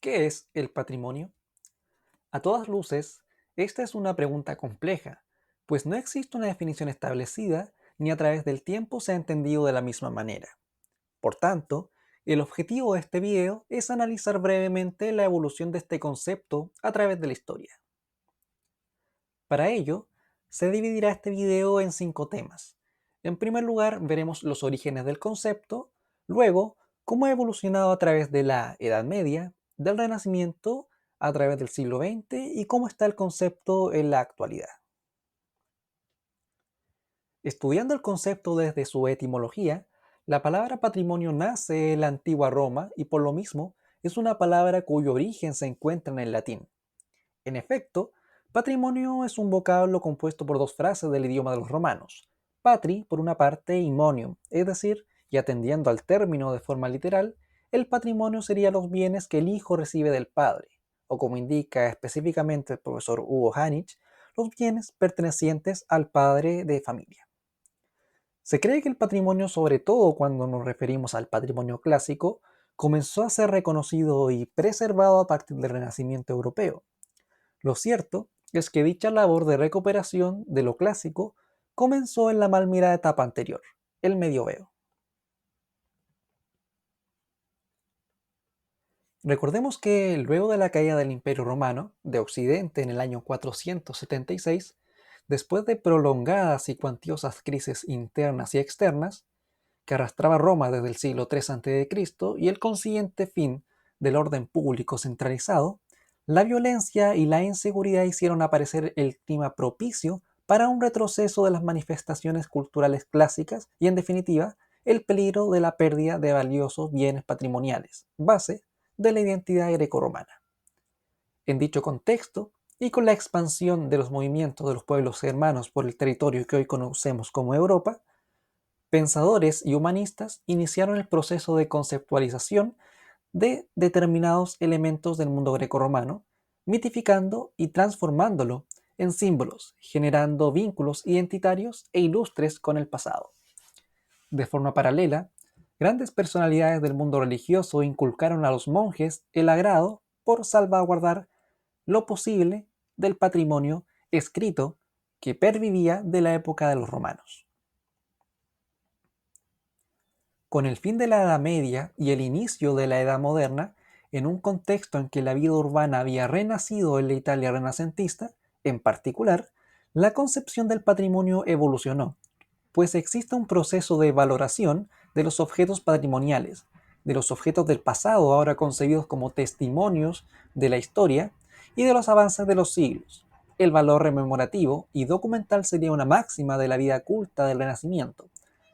¿Qué es el patrimonio? A todas luces, esta es una pregunta compleja, pues no existe una definición establecida ni a través del tiempo se ha entendido de la misma manera. Por tanto, el objetivo de este video es analizar brevemente la evolución de este concepto a través de la historia. Para ello, se dividirá este video en 5 temas. En primer lugar, veremos los orígenes del concepto, luego, cómo ha evolucionado a través de la Edad Media, del Renacimiento, a través del siglo XX y cómo está el concepto en la actualidad. Estudiando el concepto desde su etimología, la palabra patrimonio nace en la antigua Roma y por lo mismo es una palabra cuyo origen se encuentra en el latín. En efecto, patrimonio es un vocablo compuesto por 2 frases del idioma de los romanos. Patri, por una parte, y monium, es decir, y atendiendo al término de forma literal, el patrimonio sería los bienes que el hijo recibe del padre, o como indica específicamente el profesor Hugo Hanich, los bienes pertenecientes al padre de familia. Se cree que el patrimonio, sobre todo cuando nos referimos al patrimonio clásico, comenzó a ser reconocido y preservado a partir del Renacimiento europeo. Lo cierto es que dicha labor de recuperación de lo clásico comenzó en la mal mirada etapa anterior, el Medioevo. Recordemos que luego de la caída del Imperio Romano de Occidente en el año 476, después de prolongadas y cuantiosas crisis internas y externas, que arrastraba Roma desde el siglo III a.C. y el consiguiente fin del orden público centralizado, la violencia y la inseguridad hicieron aparecer el clima propicio para un retroceso de las manifestaciones culturales clásicas y, en definitiva, el peligro de la pérdida de valiosos bienes patrimoniales, base de la identidad grecorromana. En dicho contexto, y con la expansión de los movimientos de los pueblos germanos por el territorio que hoy conocemos como Europa, pensadores y humanistas iniciaron el proceso de conceptualización de determinados elementos del mundo grecorromano, mitificando y transformándolo en símbolos, generando vínculos identitarios e ilustres con el pasado. De forma paralela, grandes personalidades del mundo religioso inculcaron a los monjes el agrado por salvaguardar lo posible del patrimonio escrito que pervivía de la época de los romanos. Con el fin de la Edad Media y el inicio de la Edad Moderna, en un contexto en que la vida urbana había renacido en la Italia renacentista, en particular, la concepción del patrimonio evolucionó, pues existe un proceso de valoración de los objetos patrimoniales, de los objetos del pasado ahora concebidos como testimonios de la historia y de los avances de los siglos. El valor rememorativo y documental sería una máxima de la vida culta del Renacimiento,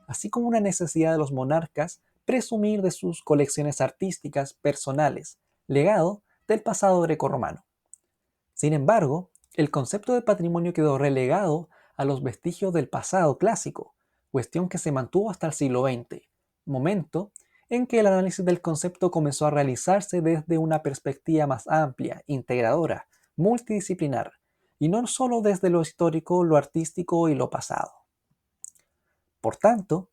así como una necesidad de los monarcas presumir de sus colecciones artísticas personales, legado del pasado grecorromano. Sin embargo, el concepto de patrimonio quedó relegado a los vestigios del pasado clásico, cuestión que se mantuvo hasta el siglo XX, momento en que el análisis del concepto comenzó a realizarse desde una perspectiva más amplia, integradora, multidisciplinar, y no solo desde lo histórico, lo artístico y lo pasado. Por tanto,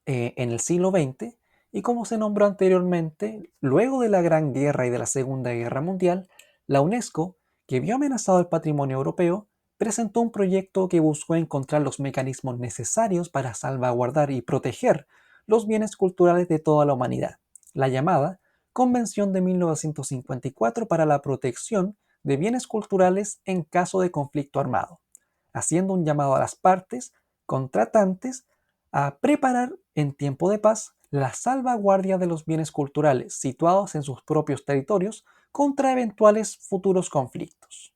en el siglo XX, y como se nombró anteriormente, luego de la Gran Guerra y de la Segunda Guerra Mundial, la UNESCO, que vio amenazado el patrimonio europeo, presentó un proyecto que buscó encontrar los mecanismos necesarios para salvaguardar y proteger los bienes culturales de toda la humanidad, la llamada Convención de 1954 para la protección de bienes culturales en caso de conflicto armado, haciendo un llamado a las partes contratantes a preparar en tiempo de paz la salvaguardia de los bienes culturales situados en sus propios territorios contra eventuales futuros conflictos.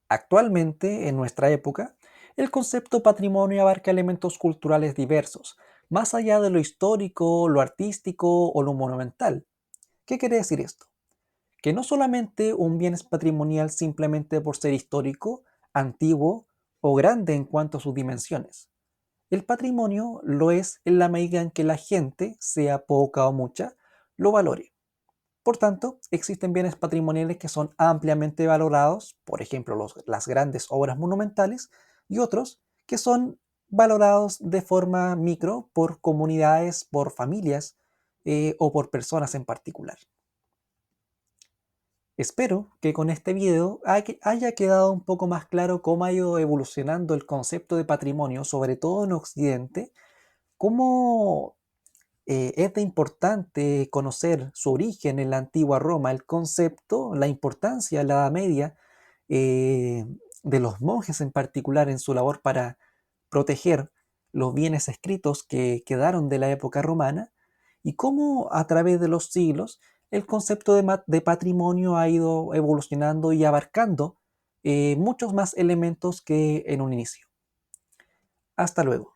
Actualmente, en nuestra época, el concepto patrimonio abarca elementos culturales diversos, más allá de lo histórico, lo artístico o lo monumental. ¿Qué quiere decir esto? Que no solamente un bien es patrimonial simplemente por ser histórico, antiguo o grande en cuanto a sus dimensiones. El patrimonio lo es en la medida en que la gente, sea poca o mucha, lo valore. Por tanto, existen bienes patrimoniales que son ampliamente valorados, por ejemplo, las grandes obras monumentales, y otros que son valorados de forma micro por comunidades, por familias o por personas en particular. Espero que con este video haya quedado un poco más claro cómo ha ido evolucionando el concepto de patrimonio, sobre todo en Occidente, cómo es de importante conocer su origen en la antigua Roma, el concepto, la importancia de la Edad Media, eh, de los monjes en particular en su labor para proteger los bienes escritos que quedaron de la época romana, y cómo a través de los siglos el concepto de patrimonio ha ido evolucionando y abarcando muchos más elementos que en un inicio. Hasta luego.